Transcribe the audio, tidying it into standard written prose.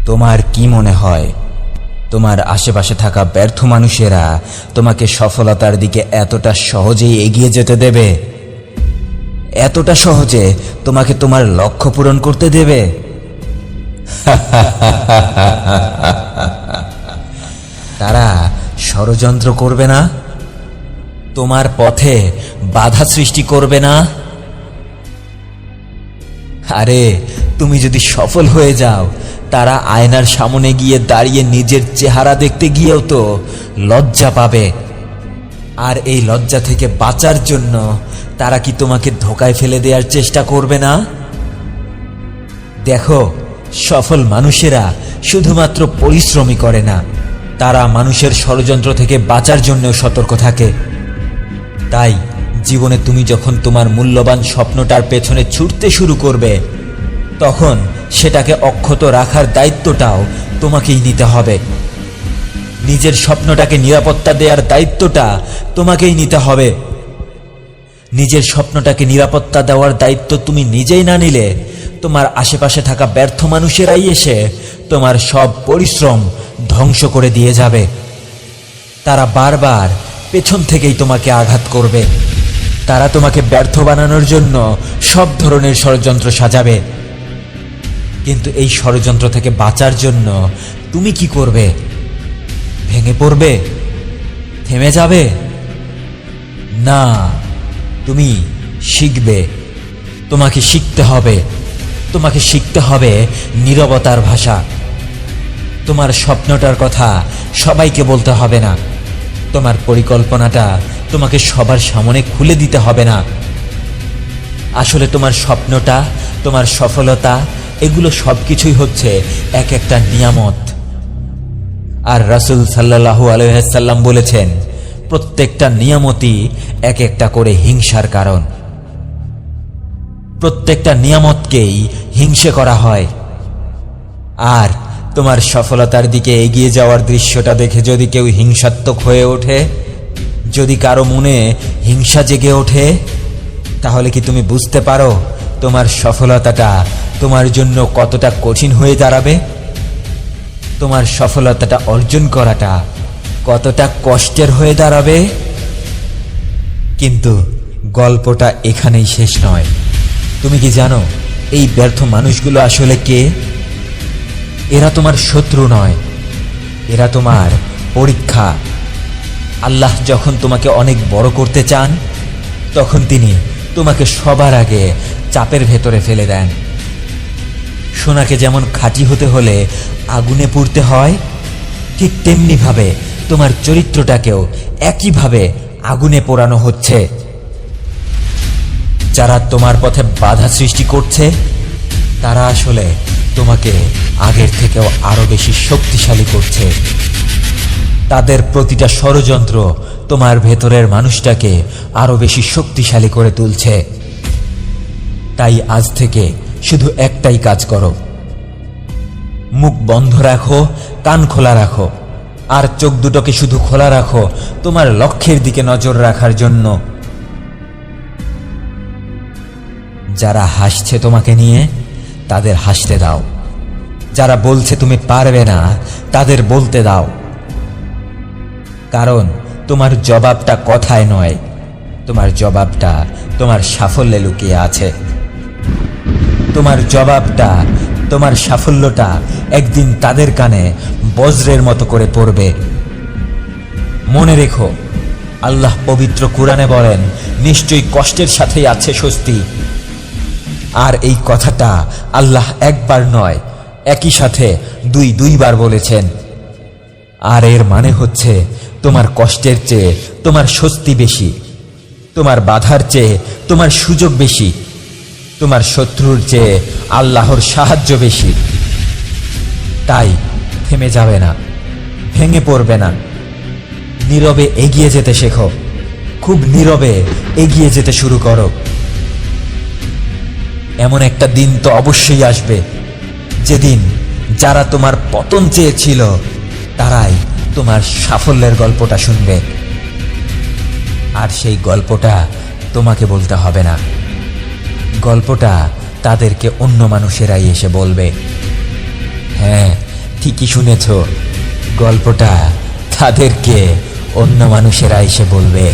তোমার কি মনে হয় তোমার আশেপাশে থাকা ব্যর্থ মানুষেরা তোমাকে সফলতার দিকে এতটা সহজেই এগিয়ে যেতে দেবে? এতটা সহজে তোমাকে তোমার লক্ষ্য পূরণ করতে দেবে? তারা ষড়যন্ত্র করবে না, তোমার পথে বাধা সৃষ্টি করবে না। আরে তুমি যদি সফল হয়ে যাও, তারা আয়নার সামনে গিয়ে দাঁড়িয়ে নিজের চেহারা দেখতে গিয়েও তো লজ্জা পাবে। আর এই লজ্জা থেকে বাঁচার জন্য তারা কি তোমাকে ধোঁকায় ফেলে দেওয়ার চেষ্টা করবে না? দেখো, সফল মানুষেরা শুধুমাত্র পরিশ্রমই করে না, তারা মানুষের ষড়যন্ত্র থেকে বাঁচার জন্য সতর্ক থাকে। তাই জীবনে তুমি যখন তোমার মূল্যবান স্বপ্নটার পেছনে ছুটতে শুরু করবে, তখন সেটাকে অক্ষত রাখার দায়িত্বটাও তোমাকেই নিতে হবে। নিজের স্বপ্নটাকে নিরাপত্তা দেওয়ার দায়িত্বটা তোমাকেই নিতে হবে। নিজের স্বপ্নটাকে নিরাপত্তা দেওয়ার দায়িত্ব তুমি নিজেই না নিলে তোমার আশেপাশে থাকা ব্যর্থ মানুষেরাই এসে তোমার সব পরিশ্রম ধ্বংস করে দিয়ে যাবে। তারা বারবার পেছন থেকেই তোমাকে আঘাত করবে। তারা তোমাকে ব্যর্থ বানানোর জন্য সব ধরনের ষড়যন্ত্র সাজাবে। কিন্তু এই ষড়যন্ত্র থেকে বাঁচার জন্য তুমি কি করবে? ভেঙে পড়বে? থেমে যাবে? না, তুমি শিখবে। তোমাকে শিখতে হবে। তোমাকে শিখতে হবে নীরবতার ভাষা। তোমার স্বপ্নটার কথা সবাইকে বলতে হবে না। তোমার পরিকল্পনাটা তোমাকে সবার সামনে খুলে দিতে হবে না। আসলে তোমার স্বপ্নটা, তোমার সফলতা, এগুলো সবকিছুই হচ্ছে এক একটা নিয়ামত। আর রাসূল সাল্লাল্লাহু আলাইহি ওয়াসাল্লাম বলেছেন, প্রত্যেকটা নিয়ামতই এক একটা করে হিংসার কারণ। প্রত্যেকটা নিয়ামতকেই হিংসে করা হয়। আর তোমার সফলতার দিকে এগিয়ে যাওয়ার দৃশ্যটা দেখে যদি কেউ হিংসাত্মক হয়ে ওঠে, যদি কারো মনে হিংসা জেগে ওঠে, তাহলে কি তুমি বুঝতে পারো তোমার সফলতাটা তোমার জন্য কতটা কঠিন হয়ে দাঁড়াবে? তোমার সফলতাটা অর্জন করাটা কতটা কষ্টের হয়ে দাঁড়াবে? কিন্তু গল্পটা এখানেই শেষ নয়। তুমি কি জানো এই ব্যর্থ মানুষগুলো আসলে কে? এরা তোমার শত্রু নয়, এরা তোমার পরীক্ষা। আল্লাহ যখন তোমাকে অনেক বড় করতে চান, তখন তিনি তোমাকে সবার আগে চাপের ভেতরে ফেলে দেন। সোনাকে যেমন খাঁটি হতে হলে আগুনে পুড়তে হয়, ঠিক তেমনিভাবে তোমার চরিত্রটাকেও একইভাবে আগুনে পোড়ানো হচ্ছে। যারা তোমার পথে বাধা সৃষ্টি করছে, তারা আসলে তোমাকে আগের থেকেও আরো বেশি শক্তিশালী করছে। তাদের প্রতিটা ষড়যন্ত্র তোমার ভেতরের মানুষটাকে আরো বেশি শক্তিশালী করে তুলছে। তাই আজ থেকে শুধু একটাই কাজ করো, মুখ বন্ধ রাখো, কান খোলা রাখো, আর চোখ দুটোকে শুধু খোলা রাখো তোমার লক্ষ্যের দিকে নজর রাখার জন্য। যারা হাসছে তোমাকে নিয়ে, তাদের হাসতে দাও। যারা বলছে তুমি পারবে না, তাদের বলতে দাও। কারণ তোমার জবাবটা কথায় নয়, তোমার জবাবটা তোমার সাফল্যে লুকিয়ে আছে। তোমার জবাবটা, তোমার সাফল্যটা একদিন তাদের কানে বজ্রের মতো করে পড়বে। মনে রেখো, আল্লাহ পবিত্র কুরআনে বলেন, নিশ্চয়ই কষ্টের সাথেই আছে স্বস্তি। আর এই কথাটা আল্লাহ একবার নয়, একই সাথে দুইবার বলেছেন। আর এর মানে হচ্ছে, তোমার কষ্টের চেয়ে তোমার স্বস্তি বেশি, তোমার বাধার চেয়ে তোমার সুযোগ বেশি, তোমার শত্রুর চেয়ে আল্লাহর সাহায্য বেশি। তাই থেমে যাবে না, ভেঙে পড়বে না, নীরবে এগিয়ে যেতে শেখো। খুব নীরবে এগিয়ে যেতে শুরু করো। এমন একটা দিন তো অবশ্যই আসবে, যেদিন যারা তোমার পতন চেয়েছিল, তারাই তোমার সাফল্যের গল্পটা শুনবে। আর সেই গল্পটা তোমাকে বলতে হবে না, গল্পটা তাদেরকে অন্য মানুষেরাই এসে বলবে। হ্যাঁ, ঠিকই শুনেছ, গল্পটা তাদেরকে অন্য মানুষেরা এসে বলবে।